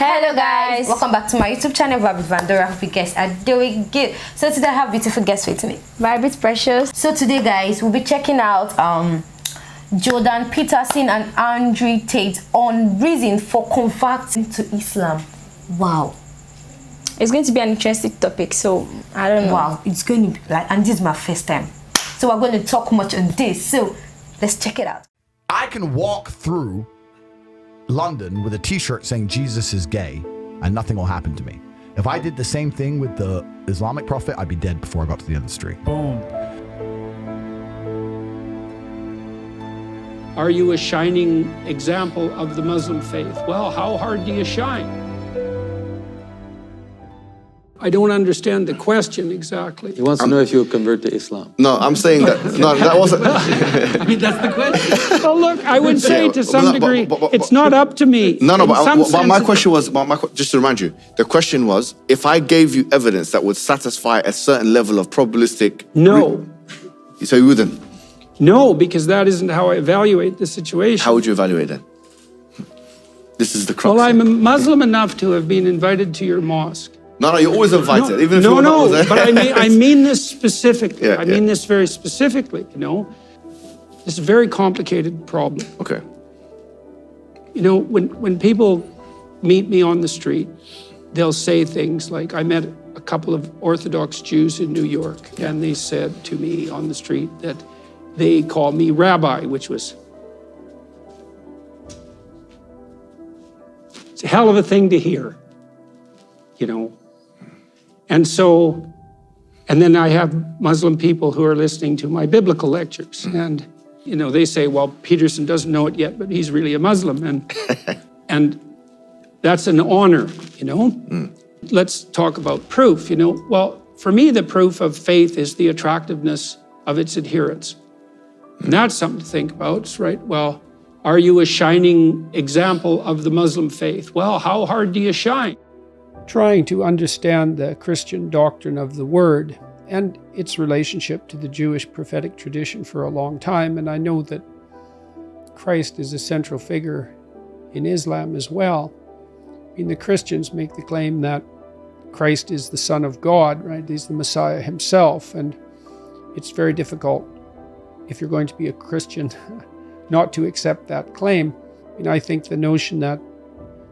Hello guys, welcome back to my YouTube channel, Rabbit Vandora. Hope you guys are doing good. So today I have beautiful guests with me. Rabbit Precious. So today guys, we'll be checking out Jordan Peterson and Andrew Tate on reason for converting to Islam. Wow. It's going to be an interesting topic, so I don't know. Wow, it's going to be like, and this is my first time. So we're going to talk much on this. So let's check it out. I can walk through London with a t-shirt saying Jesus is gay and nothing will happen to me. If I did the same thing with the Islamic prophet, I'd be dead before I got to the end of the street. Boom. Are you a shining example of the Muslim faith? Well, how hard do you shine? I don't understand the question exactly. He wants to know if you'll convert to Islam. No, I'm saying that. No, that wasn't. I mean, that's the question. Well, look, I would say to some degree, it's not up to me. No, but my question was, just to remind you, the question was, if I gave you evidence that would satisfy a certain level of probabilistic. No. So you wouldn't? No, because that isn't how I evaluate the situation. How would you evaluate it? This is the crux. Well, I'm a Muslim enough to have been invited to your mosque. No, you're always invited, No, even if no, you're not there. but I mean this specifically. Yeah, I mean this very specifically, you know. It's a very complicated problem. Okay. You know, when people meet me on the street, they'll say things like, I met a couple of Orthodox Jews in New York, and they said to me on the street that they call me rabbi, which was, it's a hell of a thing to hear, you know. And so, and then I have Muslim people who are listening to my biblical lectures, and, you know, they say, well, Peterson doesn't know it yet, but he's really a Muslim, and that's an honor, you know. Let's talk about proof, you know. Well, for me, the proof of faith is the attractiveness of its adherents. And that's something to think about, right? Well, are you a shining example of the Muslim faith? Well, how hard do you shine? Trying to understand the Christian doctrine of the Word and its relationship to the Jewish prophetic tradition for a long time. And I know that Christ is a central figure in Islam as well. I mean, the Christians make the claim that Christ is the Son of God, right? He's the Messiah himself. And it's very difficult, if you're going to be a Christian, not to accept that claim. And I think the notion that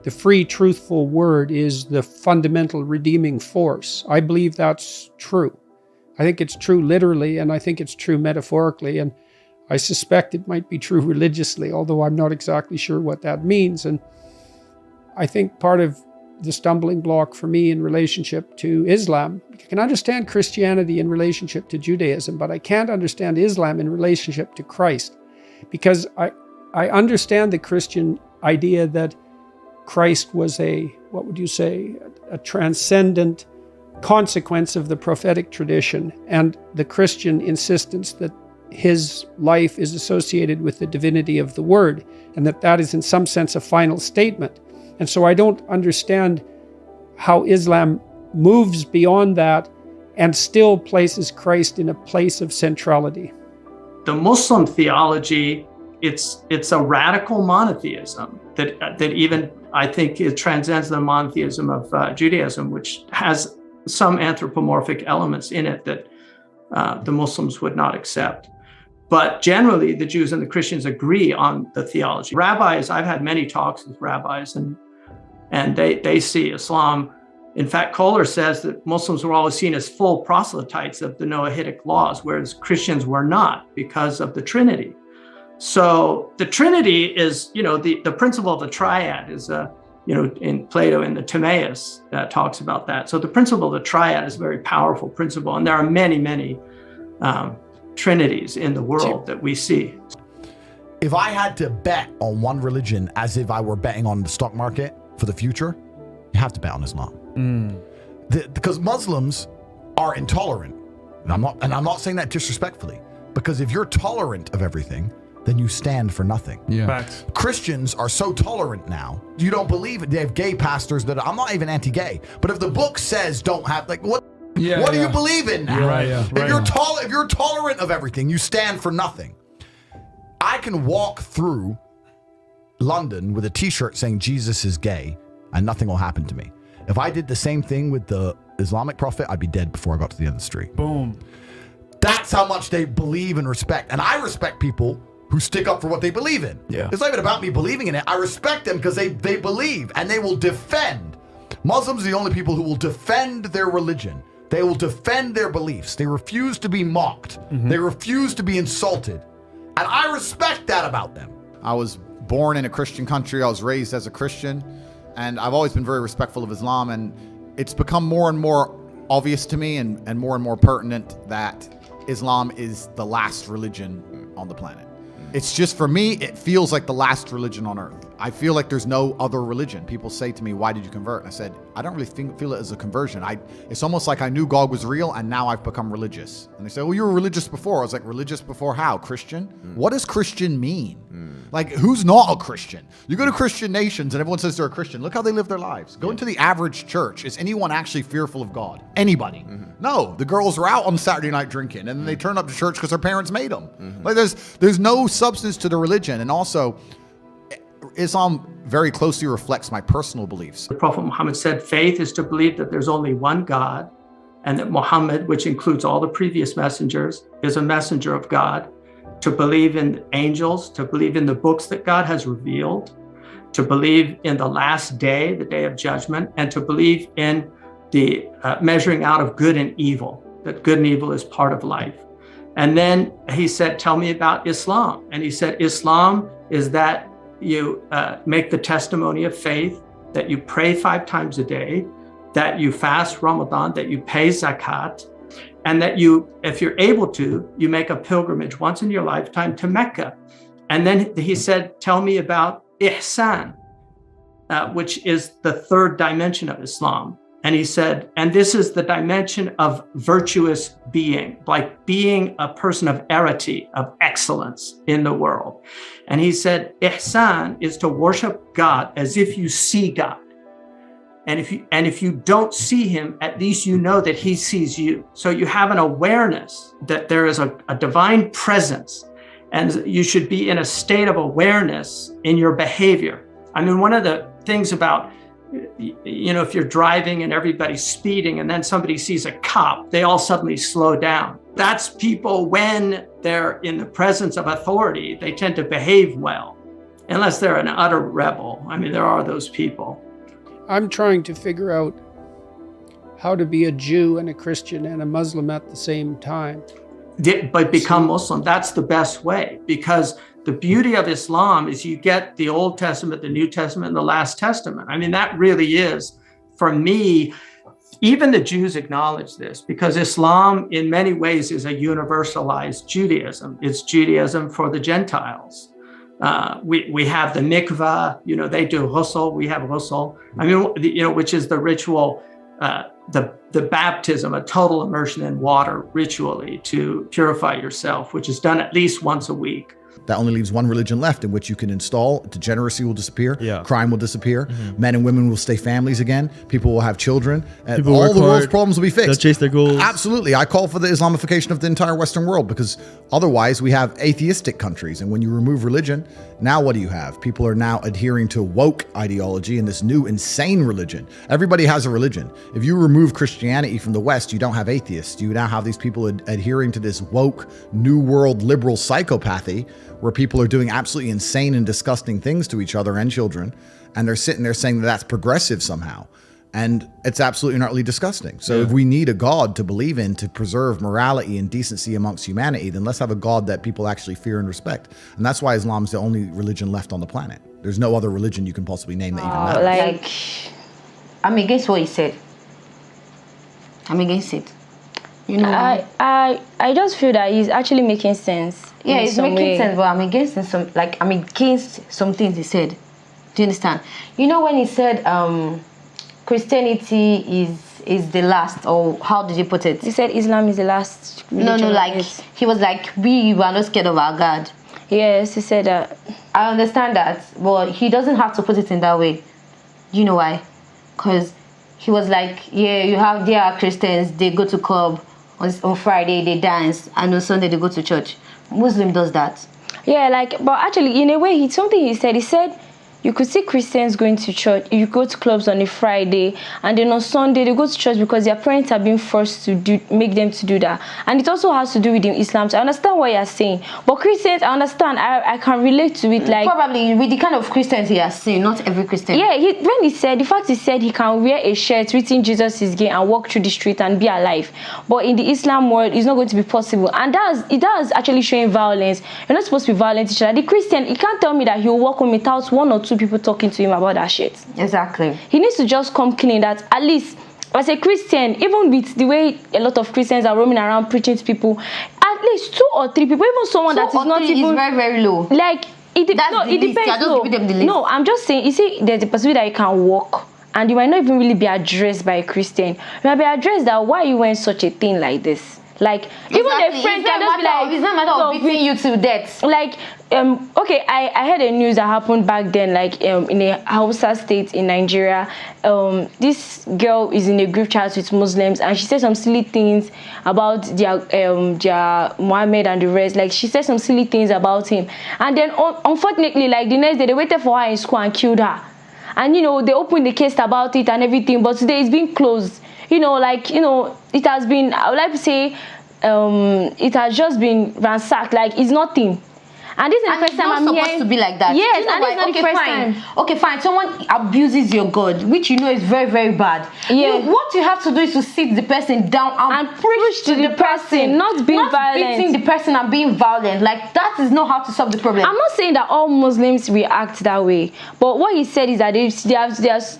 the free, truthful word is the fundamental redeeming force, I believe that's true. I think it's true literally, and I think it's true metaphorically, and I suspect it might be true religiously, although I'm not exactly sure what that means. And I think part of the stumbling block for me in relationship to Islam, I can understand Christianity in relationship to Judaism, but I can't understand Islam in relationship to Christ, because I understand the Christian idea that Christ was a transcendent consequence of the prophetic tradition, and the Christian insistence that his life is associated with the divinity of the Word, and that is in some sense a final statement. And so I don't understand how Islam moves beyond that and still places Christ in a place of centrality. The Muslim theology, it's a radical monotheism that even I think it transcends the monotheism of Judaism, which has some anthropomorphic elements in it that the Muslims would not accept. But generally, the Jews and the Christians agree on the theology. Rabbis, I've had many talks with rabbis, and they see Islam. In fact, Kohler says that Muslims were always seen as full proselytes of the Noahidic laws, whereas Christians were not because of the Trinity. So the Trinity is, you know, the principle of the triad is, you know, in Plato in the Timaeus talks about that. So the principle of the triad is a very powerful principle. And there are many, many trinities in the world that we see. If I had to bet on one religion as if I were betting on the stock market for the future, you have to bet on Islam. Because Muslims are intolerant. And I'm not saying that disrespectfully, because if you're tolerant of everything, then you stand for nothing. Yeah. Facts. Christians are so tolerant now. You don't believe it. They have gay pastors that I'm not even anti-gay, but if the book says don't have, like, what do you believe in now? Right, yeah. If you're tolerant of everything, you stand for nothing. I can walk through London with a t-shirt saying Jesus is gay and nothing will happen to me. If I did the same thing with the Islamic prophet, I'd be dead before I got to the end of the street. Boom. That's how much they believe and respect. And I respect people who stick up for what they believe in. Yeah. It's not even about me believing in it. I respect them because they believe and they will defend. Muslims are the only people who will defend their religion. They will defend their beliefs. They refuse to be mocked. They refuse to be insulted. And I respect that about them. I was born in a Christian country. I was raised as a Christian. And I've always been very respectful of Islam. And it's become more and more obvious to me and more pertinent that Islam is the last religion on the planet. It's just, for me, it feels like the last religion on earth. I feel like there's no other religion. People say to me, why did you convert? And I said, I don't really feel it as a conversion. It's almost like I knew God was real and now I've become religious. And they say, well, you were religious before. I was like, religious before how? Christian? What does Christian mean? Like, who's not a Christian? You go to Christian nations and everyone says they're a Christian. Look how they live their lives. Go into the average church. Is anyone actually fearful of God? Anybody? No. The girls are out on Saturday night drinking and then they turn up to church because their parents made them. Like, there's no substance to the religion. And also, Islam very closely reflects my personal beliefs. The Prophet Muhammad said faith is to believe that there's only one God and that Muhammad, which includes all the previous messengers, is a messenger of God, to believe in angels, to believe in the books that God has revealed, to believe in the last day, the day of judgment, and to believe in the measuring out of good and evil, that good and evil is part of life. And then he said, tell me about Islam. And he said, Islam is that you make the testimony of faith, that you pray 5 times a day, that you fast Ramadan, that you pay zakat, and that you, if you're able to, you make a pilgrimage once in your lifetime to Mecca. And then he said, tell me about ihsan, which is the 3rd dimension of Islam. And he said, and this is the dimension of virtuous being, like being a person of arity, of excellence in the world. And he said, ihsan is to worship God as if you see God. And if you don't see him, at least you know that he sees you. So you have an awareness that there is a divine presence, and you should be in a state of awareness in your behavior. I mean, one of the things about, if you're driving and everybody's speeding and then somebody sees a cop, they all suddenly slow down. That's people when they're in the presence of authority, they tend to behave well, unless they're an utter rebel. I mean, there are those people. I'm trying to figure out how to be a Jew and a Christian and a Muslim at the same time. But become Muslim, that's the best way, because the beauty of Islam is you get the Old Testament, the New Testament, and the Last Testament. I mean, that really is, for me, even the Jews acknowledge this, because Islam in many ways is a universalized Judaism. It's Judaism for the Gentiles. We have the mikvah, they do ghusl, we have ghusl. I mean, which is the ritual, the baptism, a total immersion in water ritually to purify yourself, which is done at least once a week. That only leaves one religion left in which you can install. Degeneracy will disappear. Yeah. Crime will disappear. Men and women will stay families again. People will have children. And People all work the world's hard. problems will be fixed. They'll chase their goals. Absolutely. I call for the Islamification of the entire Western world, because otherwise we have atheistic countries. And when you remove religion, now what do you have? People are now adhering to woke ideology and this new insane religion. Everybody has a religion. If you remove Christianity from the West, you don't have atheists. You now have these people adhering to this woke, new world liberal psychopathy, where people are doing absolutely insane and disgusting things to each other and children, and they're sitting there saying that that's progressive somehow. And it's absolutely and utterly disgusting. So if we need a God to believe in to preserve morality and decency amongst humanity, then let's have a God that people actually fear and respect. And that's why Islam is the only religion left on the planet. There's no other religion you can possibly name that even matters. I'm against what he said. I'm against it. I just feel that he's actually making sense. Yeah, it's making sense, but I'm against some things he said. Do you understand? When he said Christianity is the last, or how did he put it? He said Islam is the last religion. He was like, we were not scared of our God. Yes, he said that. I understand that, but he doesn't have to put it in that way. You know why? Because he was like, there are Christians, they go to club. On Friday they dance, and on Sunday they go to church. Muslim does that. Yeah, but actually, in a way, something he said, you could see Christians going to church. You go to clubs on a Friday, and then on Sunday they go to church because their parents are being forced to make them to do that. And it also has to do with the Islam. So I understand what you're saying, but Christians, I understand. I can relate to it. Like probably with the kind of Christians he has seen, not every Christian. Yeah, he said he can wear a shirt written Jesus is gay and walk through the street and be alive, but in the Islam world, it's not going to be possible. And that's actually showing violence. You're not supposed to be violent to each other. The Christian, he can't tell me that he'll walk home without 1 or 2 people talking to him about that shit. Exactly. He needs to just come clean that at least as a Christian, even with the way a lot of Christians are roaming around preaching to people, at least 2 or 3 people, even someone that is not even is very, very low. Like it depends. No, I'm just saying, you see, there's a possibility that you can walk and you might not even really be addressed by a Christian. You might be addressed that why you wearing such a thing like this. Like exactly. Even a friend can just be like, it's not a matter of beating you to death. Like okay, I heard a news that happened back then, like in a Hausa state in Nigeria. This girl is in a group chat with Muslims, and she said some silly things about their Muhammad and the rest. Like she said some silly things about him, and then unfortunately, like the next day they waited for her in school and killed her. And they opened the case about it and everything, but today it's been closed. It has been, I would like to say, it has just been ransacked. Like it's nothing. And this is the first time I'm hearing. It's not supposed to be like that. Yes, and it's not the first time. Okay, fine. Someone abuses your God, which is very, very bad. Yeah. What you have to do is to sit the person down and preach to the person, not being violent. Beating the person and being violent. Like that is not how to solve the problem. I'm not saying that all Muslims react that way, but what he said is that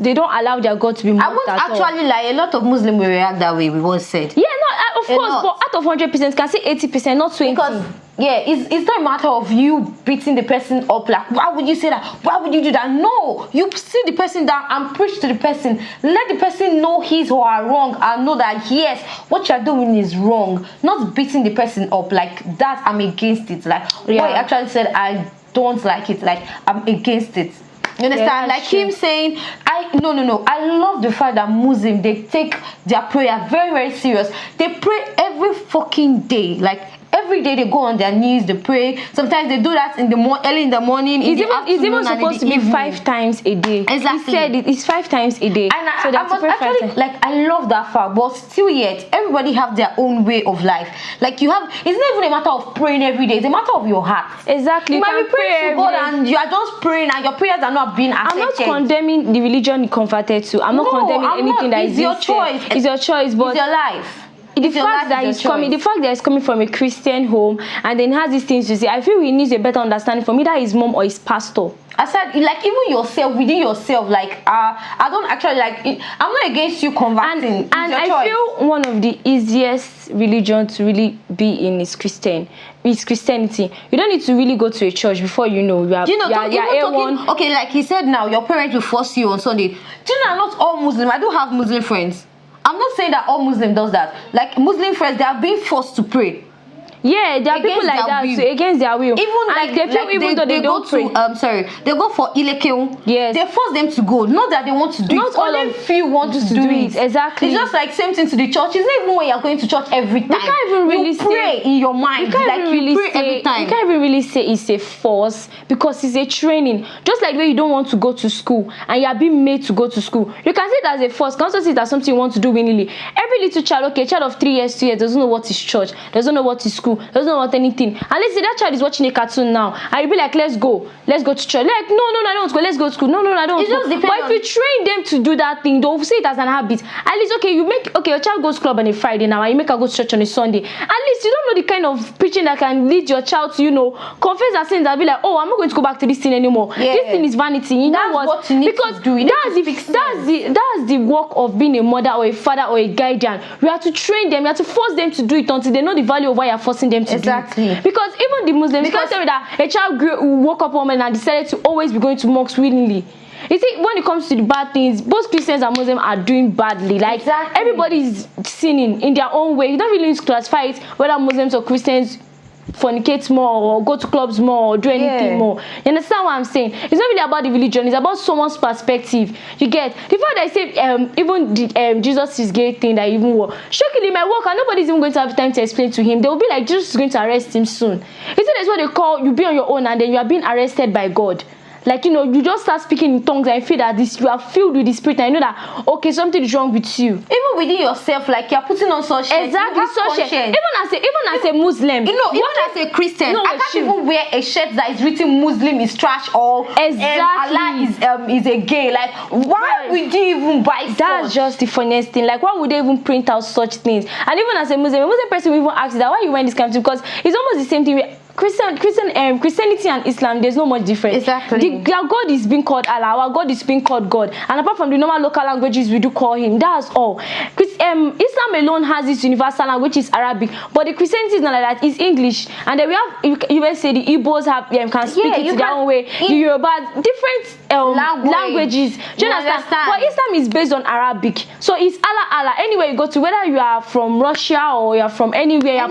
they don't allow their God to be mocked. I won't actually lie. A lot of Muslims will react that way. We once said. Yeah, no, of course, but out of 100%, can say 80%, not 20%. Because it's not a matter of you beating the person up. Like, why would you say that? Why would you do that? No, you sit the person down and preach to the person. Let the person know his or her wrong and know that yes, what you're doing is wrong. Not beating the person up like that. I'm against it. Like what he actually said, I don't like it. Like I'm against it. You understand? Yeah, like true. him saying, no. I love the fact that Muslims, they take their prayer very, very serious. They pray every fucking day. Like every day they go on their knees, they pray. Sometimes they do that in the early in the morning. It's even supposed to be 5 times a day. Exactly. He said it's 5 times a day. And so that's I love that fact, but still yet everybody have their own way of life. Like it's not even a matter of praying every day, it's a matter of your heart. Exactly. You might be praying to God and you are just praying and your prayers are not being accepted. I'm not condemning the religion you converted to. I'm not condemning anything that is your choice. It's your choice, but it's your life. The fact that he's coming from a Christian home and then has these things to say, I feel he needs a better understanding from either his mom or his pastor. I said, like, even yourself, within yourself, like, I don't actually like it. I'm not against you converting. And I feel one of the easiest religion to really be in is Christianity. You don't need to really go to a church before you know you're A1. Okay, like he said now, your parents will force you on Sunday. Do you know, not all Muslim. I do have Muslim friends. I'm not saying that all Muslim does that. Like Muslim friends, they are being forced to pray. Yeah, there are people like that too, against their will. Even like they feel, even though they don't pray. They go for Ilekeu. Yes. They force them to go. Not that they want to do not it. Only few want to do it. Exactly. It's just like same thing to the church. It's not even when you're going to church every time. You can't even really pray in your mind. You can't every time. You can't even really say it's a force because it's a training. Just like the way you don't want to go to school and you are being made to go to school. You can say it as a force. You can also say it as something you want to do willingly. Every little child, child of 3 years, 2 years, doesn't know what is church, doesn't know what is school, doesn't know what anything. And let's say that child is watching a cartoon now, and you'll be like, let's go to church. Like, no, I don't want to go. Let's go to school. No, I don't want to go. But if you train them to do that thing, they'll see it as an habit. At least, your child goes to club on a Friday now, and you make her go to church on a Sunday. At least you don't know the kind of preaching that can lead your child to, confess their sins and be like, oh, I'm not going to go back to this thing anymore. Yeah. This thing is vanity. You know what you need to do. That's the work of being a mother or a father or a guardian. You have to train them. You have to force them to do it until they know the value of why you're forcing them to do it. Because even the Muslims can't tell me that a child woke up one morning and decided to always be going to mosques willingly. You see, when it comes to the bad things, both Christians and Muslims are doing badly. Like everybody's sinning in their own way. You don't really need to classify it whether Muslims or Christians fornicate more or go to clubs more or do anything more. You understand what I'm saying? It's not really about the religion, it's about someone's perspective. You get the fact that I say even the Jesus is gay thing that even work. Shockingly, my work and nobody's even going to have time to explain to him. They will be like, Jesus is going to arrest him soon. Isn't that what they call you be on your own and then you are being arrested by God? Like, you just start speaking in tongues and you feel that you are filled with the Spirit and you know that, okay, something is wrong with you. Even within yourself, like you're putting on such shirts. Exactly, such shirts. Even as a Muslim. Even as a Christian, I can't even wear a shirt that is written Muslim is trash or Allah is a gay. Like, why would you even buy That's just the funniest thing. Like, why would they even print out such things? And even as a Muslim person will even ask you that, why you wearing this kind of thing? Because it's almost the same thing. Christianity and Islam, there's no much difference. Exactly. Their God is being called Allah. Our God is being called God. And apart from the normal local languages, we do call Him. That's all. Islam alone has this universal language, which is Arabic. But the Christianity is not like that. It's English. And then we have, you will say the Igbos can speak it their own way. The Yoruba, different languages. Do you understand? But Islam is based on Arabic. So it's Allah. Anywhere you go to, whether you are from Russia or you're from anywhere.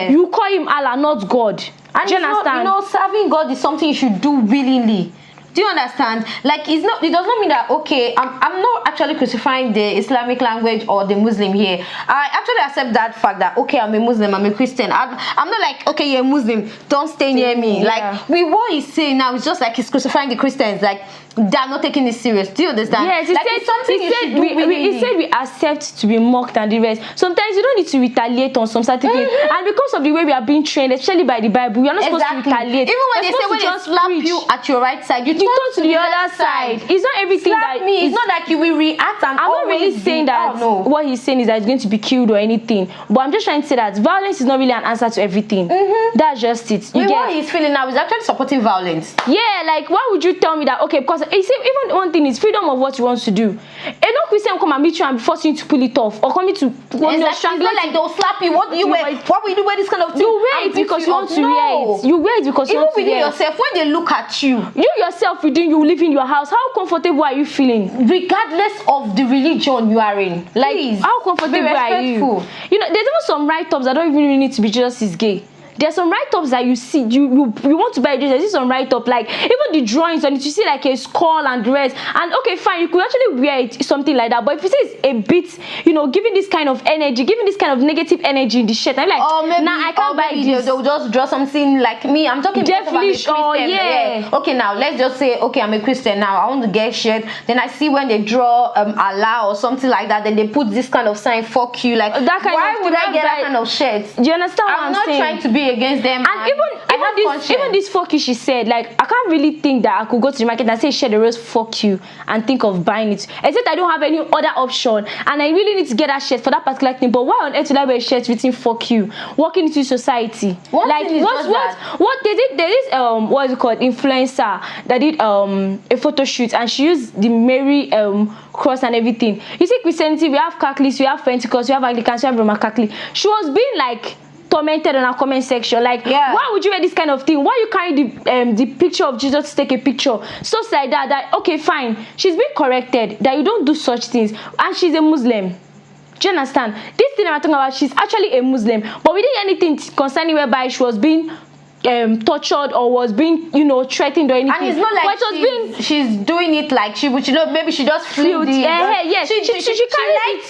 You call Him Allah, not God. And do you understand? Serving God is something you should do willingly. Do you understand? Like, it does not mean that, okay, I'm not actually crucifying the Islamic language or the Muslim here. I actually accept that fact that, okay, I'm a Muslim, I'm a Christian. I'm not like, okay, you're a Muslim, don't stay near me. Like, what he's saying now is just like he's crucifying the Christians. Like, they're not taking this serious. Do you understand? Yes, he said we accept to be mocked and the rest. Sometimes you don't need to retaliate on some certain things. And because of the way we are being trained, especially by the Bible, we are not supposed to retaliate. Even when they slap you at your right side, you turn to the other side. It's not everything slap that me. It's not like you will react and I'm not really saying that what he's saying is that he's going to be killed or anything. But I'm just trying to say that violence is not really an answer to everything. That's just it. What he's feeling now is actually supporting violence. Yeah, like why would you tell me that? Okay, because even one thing is freedom of what you want to do. A non-Christian will come and meet you and be forcing you to pull it off or coming to it's not like they'll slap you. What do you wear? Why would you wear this kind of thing? You wear it because you want to wear it. You wear it because you want to wear it. Even within yourself, when they look at you, yourself within you live in your house, how comfortable are you feeling? Regardless of the religion you are in. Like, please, how comfortable are you? There's even some write-ups that don't even really need to be Jesus is gay. There's some write-ups that you see, you want to buy this. There's some write-up, like even the drawings on it, you see like a skull and the rest. And okay, fine, you could actually wear it, something like that. But if you see it's a bit, giving this kind of energy, giving this kind of negative energy in the shirt, I'm like, I can't buy this. They'll just draw something like me. I'm talking devilish. Okay, now let's just say, okay, I'm a Christian now. I want to get shirt. Then I see when they draw Allah or something like that, then they put this kind of sign, fuck you. Like, that kind why of would I get that kind of shirt? Do you understand what I'm saying? I'm not trying to be against them, and even this fuck you she said, like I can't really think that I could go to the market and say share the rose fuck you and think of buying it, except I don't have any other option and I really need to get that shirt for that particular thing. But why on earth would I wear a shirt written fuck you walking into society? What they did, there is what is it called, influencer that did a photo shoot and she used the Mary cross and everything. You see, Christianity, we have Catholics, we have Pentecost, we have Anglicans, we have Roman Catholic. She was being like tormented on our comment section, like why would you wear this kind of thing? Why you carry the picture of Jesus to take a picture? Stuff like that okay, fine, she's been corrected that you don't do such things, and she's a Muslim. Do you understand? This thing I'm talking about, she's actually a Muslim, but we didn't hear anything concerning whereby she was being tortured or was being threatened or anything. And it's not like she's doing it like maybe she just flew the she carried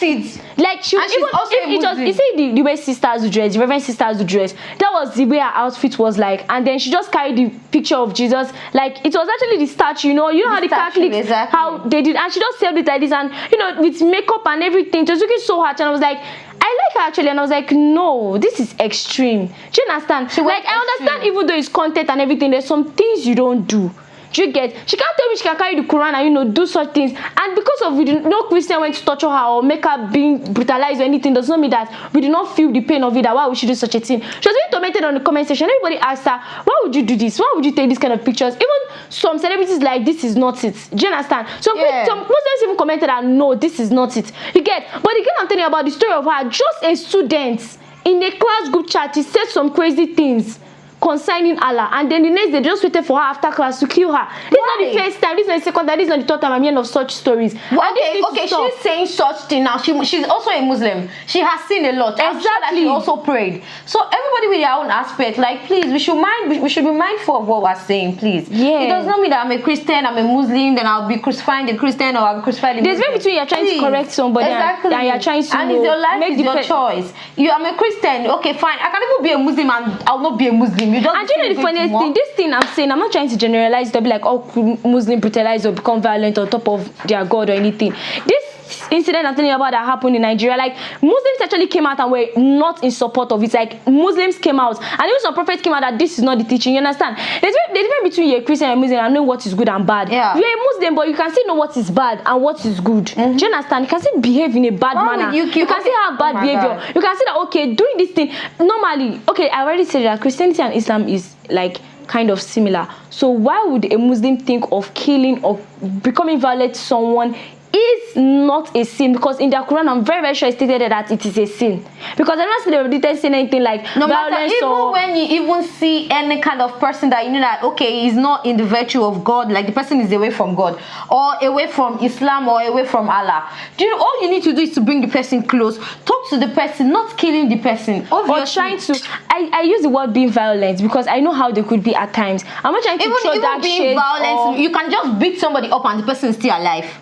it. Like she, and she's also a Muslim. You see the way sisters do dress, the Reverend sisters do dress, that was the way her outfit was like. And then she just carried the picture of Jesus, like it was actually the statue, you know how the Catholics, how they did, and she just held it like this, and with makeup and everything, it was looking so hard. And I was like, I like her actually, and I was like, no, this is extreme. Do you understand? I understand, even though it's content and everything, there's some things you don't do. Do you get? She can't tell me she can carry the Quran and do such things. And because of no Christian went to torture her or make her being brutalized or anything, does not mean that we did not feel the pain of it, that why we should do such a thing. She was being tormented on the comment section. Everybody asked her, why would you do this? Why would you take this kind of pictures? Even some celebrities like, this is not it. Do you understand? Some Muslims even commented that no, this is not it. You get? But again, I'm telling you about the story of her, just a student in a class group chat, she said some crazy things concerning Allah, and then the next day they just waited for her after class to kill her. This is not the first time, this is not the second time, this is not the third time I'm hearing of such stories. Okay, she's saying such thing now. She's also a Muslim. She has seen a lot. Exactly. I'm sure that she also prayed. So everybody with their own aspect, like please, we should be mindful of what we're saying, please. Yeah. It does not mean that I'm a Christian, I'm a Muslim, then I'll be crucifying the Christian or I'll be crucifying the Muslim. There's very between you're trying to correct somebody and you're trying to it's your life, it's your choice. I'm a Christian, okay, fine. I can even be a Muslim and I'll not be a Muslim. You don't. And you know the funniest thing? This thing I'm saying, I'm not trying to generalize. They'll be like, oh, Muslim brutalize or become violent on top of their God or anything. This incident I'm telling you about that happened in Nigeria, like Muslims actually came out and were not in support of it. Like Muslims came out, and even some prophets came out that this is not the teaching. You understand? There's a difference between a Christian and a Muslim and know what is good and bad. Yeah. You're a Muslim, but you can still know what is bad and what is good. Do you understand? You can still behave in a bad manner. You can still have bad behavior. God. You can see that, okay, doing this thing normally. Okay, I already said that Christianity and Islam is like kind of similar. So why would a Muslim think of killing or becoming violent to someone is not a sin? Because in the Quran, I'm very, very sure it stated that it is a sin. Because I don't see they didn't say anything like no violence matter, even or when you even see any kind of person that you know that okay, he's not in the virtue of God, like the person is away from God or away from Islam or away from Allah. Do you know, all you need to do is to bring the person close, talk to the person, not killing the person. Obviously. Or trying to. I use the word being violent because I know how they could be at times. I'm not trying to throw that being shade violent. You can just beat somebody up and the person is still alive.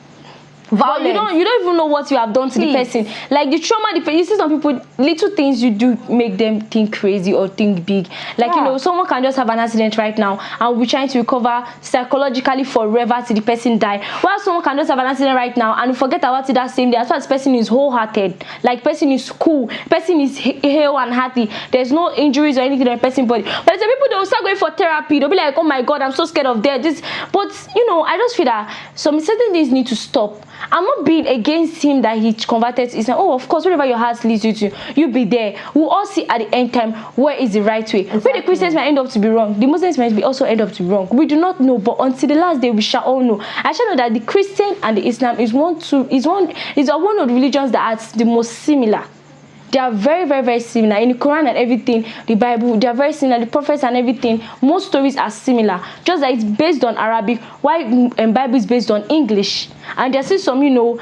But you don't even know what you have done to the person. Like the trauma, you see some people, little things you do make them think crazy or think big. Like, you know, someone can just have an accident right now and we're trying to recover psychologically forever till the person die. While someone can just have an accident right now and forget about it that same day. As far as the person is wholehearted, like person is cool, person is hale and hearty. There's no injuries or anything on the person's body. But some people, they'll start going for therapy. They'll be like, oh my God, I'm so scared of death. But, you know, I just feel that some certain things need to stop. I'm not being against him that he converted to Islam. Oh, of course, wherever your heart leads you to, you be there. We'll all see at the end time where is the right way. Exactly. Where the Christians might end up to be wrong, the Muslims might be also end up to be wrong. We do not know, but until the last day, we shall all know. I shall know that the Christian and the Islam is one of the religions that are the most similar. They are very, very, very similar. In the Quran and everything, the Bible, they are very similar. The prophets and everything, most stories are similar. Just that it's based on Arabic, while Bible is based on English. And there's still some, you know,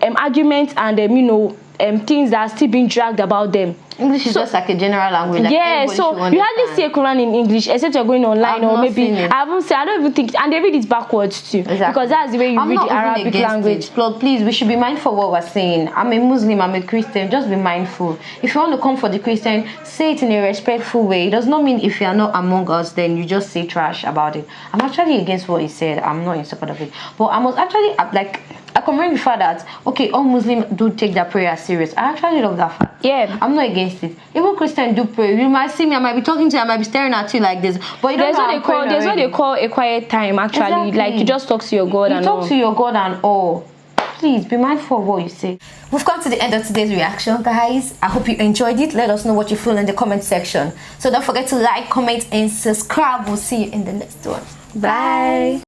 arguments and, you know, things that are still being dragged about them. English is just like a general language. Like yeah, so you hardly see a Quran in English except you're going online or maybe I don't even think, and they read it backwards too. Exactly. Because that's the way you read the Arabic language. Please, we should be mindful of what we're saying. I'm a Muslim, I'm a Christian, just be mindful. If you want to come for the Christian, say it in a respectful way. It does not mean if you are not among us, then you just say trash about it. I'm actually against what he said. I'm not in support of it. But I was actually like, I commend the fact that okay, all Muslims do take their prayer serious. I actually love that fact. Yeah, I'm not against it. Even Christians do pray. You might see me, I might be talking to you, I might be staring at you like this. But there's what they call a quiet time. Actually, exactly. Like you just talk to your God and all. You talk to your God and all. Please be mindful of what you say. We've come to the end of today's reaction, guys. I hope you enjoyed it. Let us know what you feel in the comment section. So don't forget to like, comment, and subscribe. We'll see you in the next one. Bye.